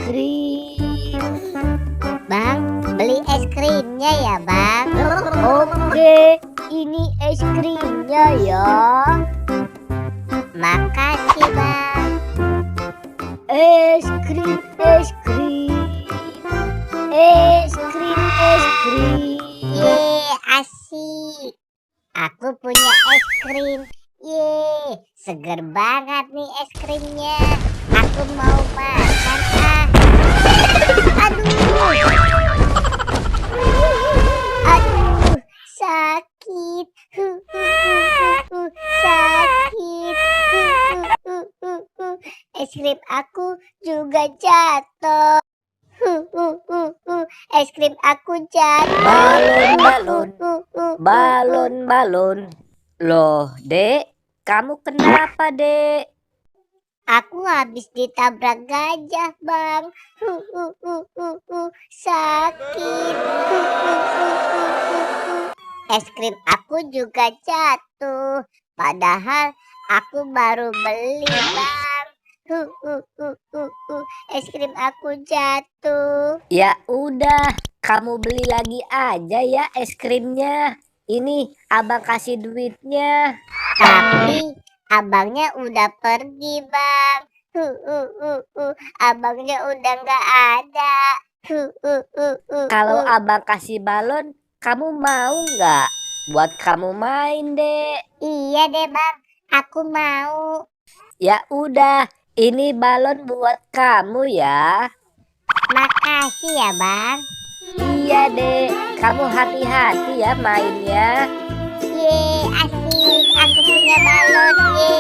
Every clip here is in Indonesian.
krim. Bang, beli es krimnya ya bang. Oke, ini es krimnya ya. Makasih bang. Es krim, es krim. Es krim, es krim. Ye, asik. Aku punya es krim. Ye, seger banget nih es krimnya. Aku mau makan ah. Aduh. Aduh, sakit. Sakit. Es krim aku juga jatuh. Es krim aku jatuh. Balon. Loh, Dek, kamu kenapa, Dek? Aku habis ditabrak gajah, Bang. Sakit. Es krim aku juga jatuh. Padahal aku baru beli, Bang. Es krim aku jatuh. Ya udah, kamu beli lagi aja ya es krimnya. Ini abang kasih duitnya. Tapi abangnya udah pergi, Bang. Abangnya udah nggak ada. Kalau abang kasih balon, kamu mau nggak? Buat kamu main, Dek. Iya deh, Bang. Aku mau. Ya udah, ini balon buat kamu ya. Makasih ya, Bang. Iya, Dek. Kamu hati-hati ya mainnya. Ye, asik. Aku punya balon. Ye.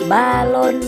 Balon.